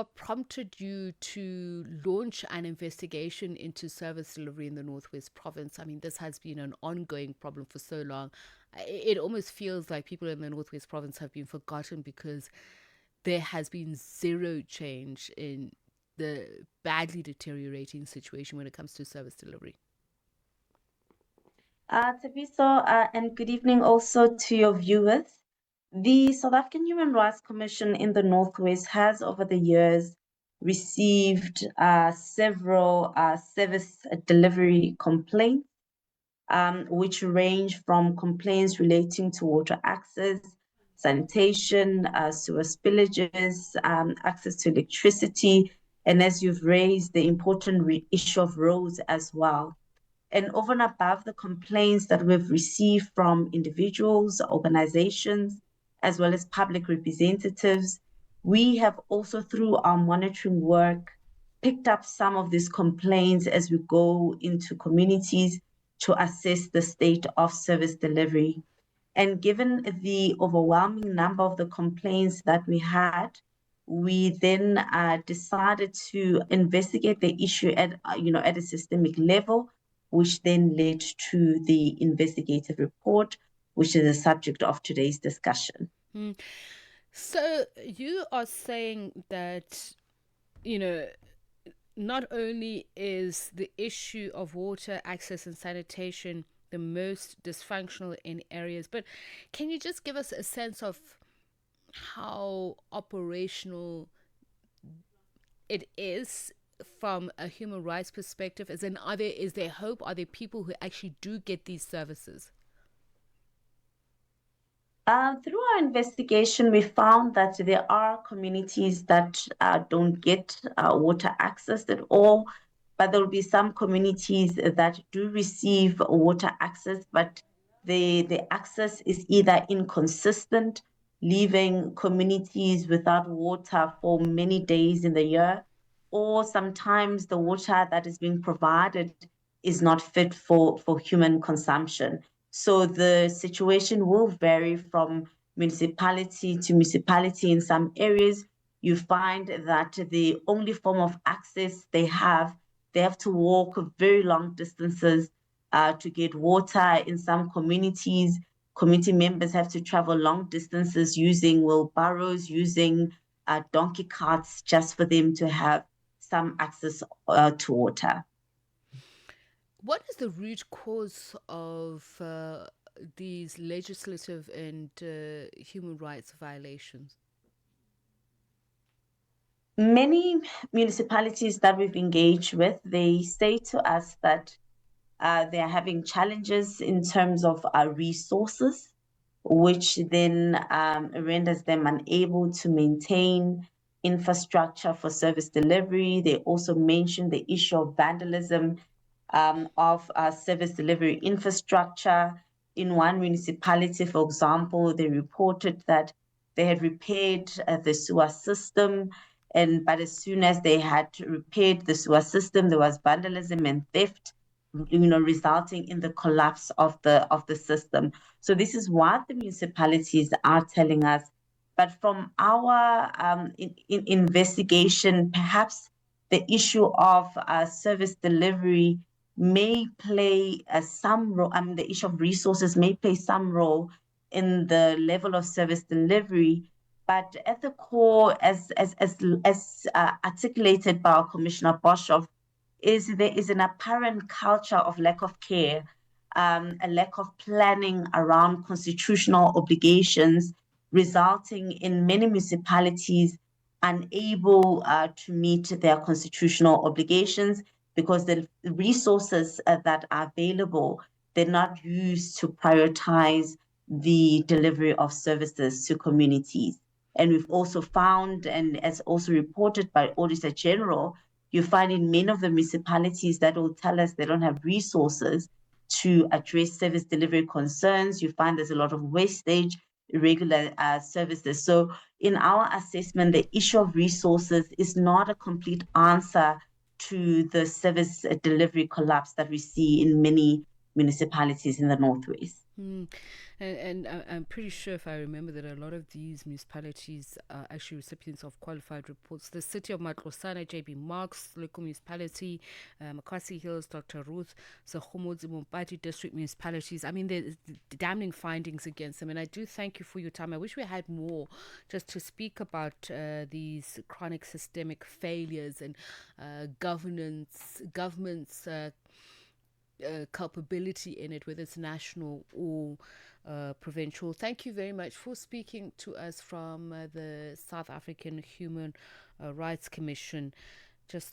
what prompted you to launch an investigation into service delivery in the Northwest Province? I mean, this has been an ongoing problem for so long. It almost feels like people in the Northwest Province have been forgotten because there has been zero change in the badly deteriorating situation when it comes to service delivery. Tabiso, and good evening also to your viewers. The South African Human Rights Commission in the Northwest has, over the years, received several service delivery complaints, which range from complaints relating to water access, sanitation, sewer spillages, access to electricity, and as you've raised, the important issue of roads as well. And over and above the complaints that we've received from individuals, organizations, as well as public representatives, we have also, through our monitoring work, picked up some of these complaints as we go into communities to assess the state of service delivery. And given the overwhelming number of the complaints that we had, we then decided to investigate the issue at a systemic level, which then led to the investigative report, which is the subject of today's discussion. So you are saying that, not only is the issue of water access and sanitation the most dysfunctional in areas, but can you just give us a sense of how operational it is from a human rights perspective? As in, is there hope? Are there people who actually do get these services? Through our investigation, we found that there are communities that don't get water access at all, but there will be some communities that do receive water access, but the access is either inconsistent, leaving communities without water for many days in the year, or sometimes the water that is being provided is not fit for human consumption. So the situation will vary from municipality to municipality. In some areas, you find that the only form of access they have to walk very long distances to get water. In some communities, community members have to travel long distances using wheelbarrows, using donkey carts just for them to have some access to water. What is the root cause of these legislative and human rights violations? Many municipalities that we've engaged with, they say to us that they're having challenges in terms of resources, which then renders them unable to maintain infrastructure for service delivery. They also mentioned the issue of vandalism of service delivery infrastructure. In one municipality, for example, they reported that they had repaired the sewer system, but as soon as they had repaired the sewer system, there was vandalism and theft, resulting in the collapse of the system. So this is what the municipalities are telling us. But from our investigation, perhaps the issue of service delivery may play some role. I mean, the issue of resources may play some role in the level of service delivery. But at the core, as articulated by our Commissioner Boshoff, there is an apparent culture of lack of care, a lack of planning around constitutional obligations, resulting in many municipalities unable to meet their constitutional obligations because the resources that are available, they're not used to prioritize the delivery of services to communities. And we've also found, and as also reported by Auditor General, you find in many of the municipalities that will tell us they don't have resources to address service delivery concerns. You find there's a lot of wastage, irregular services. So in our assessment, the issue of resources is not a complete answer to the service delivery collapse that we see in many municipalities in the Northwest. I'm pretty sure, if I remember, that a lot of these municipalities are actually recipients of qualified reports. The city of Matlosana, JB Marks, local municipality, Makasi Hills, Dr. Ruth, Sahomodzi Mumpati district municipalities. I mean, there's damning findings against them. And I do thank you for your time. I wish we had more just to speak about these chronic systemic failures and government's culpability in it, whether it's national or provincial. Thank you very much for speaking to us from the South African Human Rights Commission.